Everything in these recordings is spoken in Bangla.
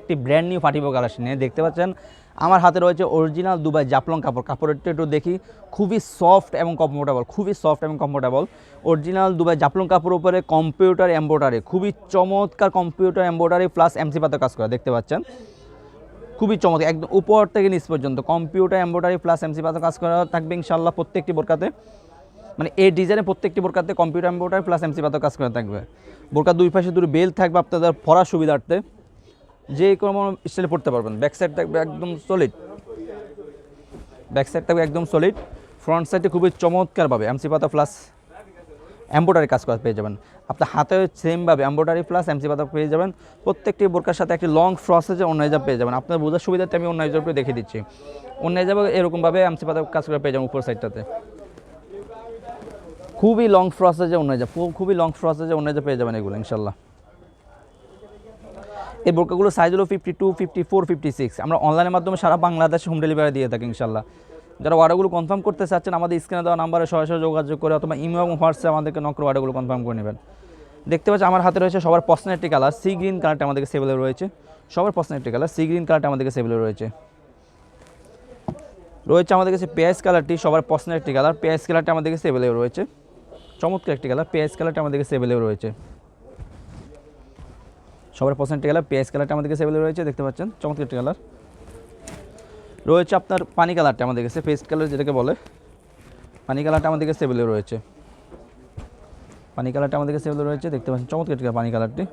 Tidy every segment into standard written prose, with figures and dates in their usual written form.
একটি brand new party wear collection নিয়ে দেখতে পাচ্ছেন আমার হাতে রয়েছে অরিজিনাল দুবাই জাফলং কাপড়। কাপড়টা একটু দেখি, খুবই সফট এবং কমফোর্টেবল, খুবই সফট এবং কমফোর্টেবল। অরিজিনাল দুবাই জাফলং কাপড়ের উপরে কম্পিউটার এমব্রয়ডারি, খুবই চমৎকার কম্পিউটার এমব্রয়ডারি প্লাস এমসি পাতা কাজ করা দেখতে পাচ্ছেন, খুবই চমৎকার। একদম উপর থেকে নিচ পর্যন্ত কম্পিউটার এমব্রয়ডারি প্লাস এমসি পাতা কাজ করা থাকবে ইনশাআল্লাহ প্রত্যেকটি বোরকাতে। মানে এই ডিজাইনে প্রত্যেকটি বোরকাতে কম্পিউটার এমব্রয়ডারি প্লাস এমসি পাতা কাজ করা থাকবে। বোরকার দুই পাশে দুটো বেল্ট থাকবে আপনাদের পরার সুবিধার্থে, যে কোনো স্টাইলে পড়তে পারবেন। ব্যাক সাইড থাকবে একদম সলিড, ব্যাক সাইড থাকবে একদম সলিড। ফ্রন্ট সাইডে খুবই চমৎকারভাবে এমসি পাতা প্লাস এমব্রয়ডারি কাজ করা পেয়ে যাবেন। আপনার হাতে সেমভাবে এমব্রয়ডারি প্লাস এমসি পাতা পেয়ে যাবেন। প্রত্যেকটি বোরকার সাথে একটি লং ফ্রসেজে অন্য হিজাব পেয়ে যাবেন। আপনার বোঝার সুবিধাতে আমি অন্য হিজাবটা দেখিয়ে দিচ্ছি। অন্য হিজাবে এরকমভাবে এমসি পাতা কাজ করে পেয়ে যাবেন উপর সাইডটাতে। খুবই লং ফ্রসেজে অন্য হিজাব, খুবই লং ফ্রসেজে অন্য হিজাব পেয়ে যাবেন এগুলো ইনশাল্লাহ। এই বোরকাগুলো সাইজ হলো 52, 54, 56। আমরা অনলাইনের মাধ্যমে সারা বাংলাদেশে হোম ডেলিভারি দিয়ে থাকি ইনশাল্লাহ। যারা অর্ডারগুলো কনফার্ম করতে চাচ্ছেন আমাদের স্ক্রিনে দেওয়া নাম্বারে সরাসরি যোগাযোগ করে অথবা ইমেল এবং হোয়াটসঅ্যাপ আমাদেরকে নক করে অর্ডারগুলো কনফার্ম করে নেবেন। দেখতে পাচ্ছি আমার হাতে রয়েছে সবার পছন্দের একটি কালার সি গ্রিন কালারটা আমাদেরকে সেভেলে রয়েছে। সবার পছন্দের একটি কালার সি গ্রিন কালারটা আমাদেরকে সেভেলে রয়েছে। আমাদের কাছে পেঁয়াজ কালারটি সবার পছন্দের একটি কালার, পেঁয়াজ কালারটা আমাদের কাছে অ্যাভেলেবল রয়েছে। চমৎকার একটি কালার, পেঁয়াজ কালারটা আমাদের কাছে অ্যাভেলেবল রয়েছে। সবার পছন্দের কালার পেঁয়াজ কালারটা আমাদের কাছে অ্যাভেলেবল রয়েছে। দেখতে পাচ্ছেন চমৎকার একটি কালার রয়েছে। আপনার পানি কালারটা আমাদের কাছে পেস্ট কালার যেটাকে বলে, পানি কালারটা আমাদের কাছে অ্যাভেলেবল রয়েছে। পানি কালারটা আমাদের কাছে অ্যাভেলেবল রয়েছে। দেখতে পাচ্ছেন চমৎকার একটি পানি কালারটি।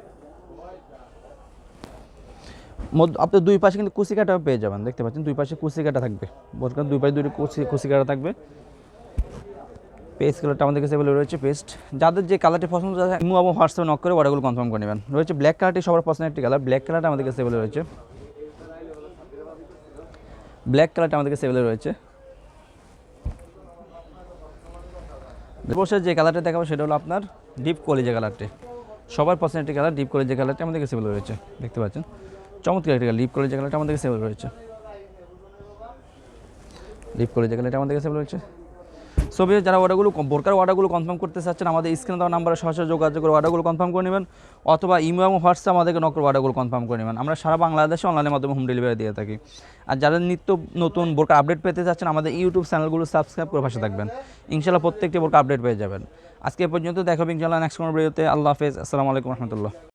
আপনার দুই পাশে কিন্তু কুচি কাটা পেয়ে যাবেন। দেখতে পাচ্ছেন দুই পাশে কুচি কাটা থাকবে, বোরকার দুই পাশে দুটো কুচি কাটা থাকবে। পেস্ট কালারটা আমাদের কাছে অ্যাভেলেবল রয়েছে। পেস্ট যাদের যে কালারটি পছন্দ আছে ইমো এবং হোয়াটসঅ্যাপে নক করে অর্ডারগুলো কনফার্ম করে নেবেন। রয়েছে ব্ল্যাক কালারটি সবার পছন্দের একটি কালার, ব্ল্যাক কালারটা আমাদের কাছে অ্যাভেলেবল রয়েছে। ব্ল্যাক কালারটা আমাদের কাছে অ্যাভেলেবল রয়েছে। অবশ্যই যে কালারটা দেখাবো সেটা হলো আপনার ডিপ কলিজা কালারটি। সবার পছন্দের একটি কালার ডিপ কলিজা কালারটা আমাদের কাছে অ্যাভেলেবল রয়েছে। দেখতে পাচ্ছেন চমৎকার একটি কালার ডিপ কলিজা কালারটা আমাদের কাছে অ্যাভেলেবল রয়েছে। ডিপ কলিজা কালারটা আমাদের কাছে অ্যাভেলেবল রয়েছে। সবই যারা বোরকার অর্ডারগুলো কনফার্ম করতে চাচ্ছেন আমাদের স্ক্রিনে দেওয়া নাম্বারে সরাসরি যোগাযোগ করে অর্ডারগুলো কনফার্ম করে নেবেন অথবা ইমেল এবং হোয়াটসঅ্যাপ আমাদেরকে নক করে অর্ডারগুলো কনফার্ম করে নেবেন। আমরা সারা বাংলাদেশে অনলাইনের মাধ্যমে হোম ডেলিভারি দিয়ে থাকি। আর যারা নিত্য নতুন বোরকা আপডেট পেতে চাচ্ছেন আমাদের ইউটিউব চ্যানেলগুলো সাবস্ক্রাইব করে পাশে থাকবেন। ইনশাআল্লাহ প্রত্যেকটি বোরকা আপডেট পেয়ে যাবেন। আজকে পর্যন্ত দেখা হবে ইনশাআল্লাহ নেক্সট কোনো ভিডিওতে। আল্লাহ হাফেজ, আসসালামু আলাইকুম রহমতুল্লাহ।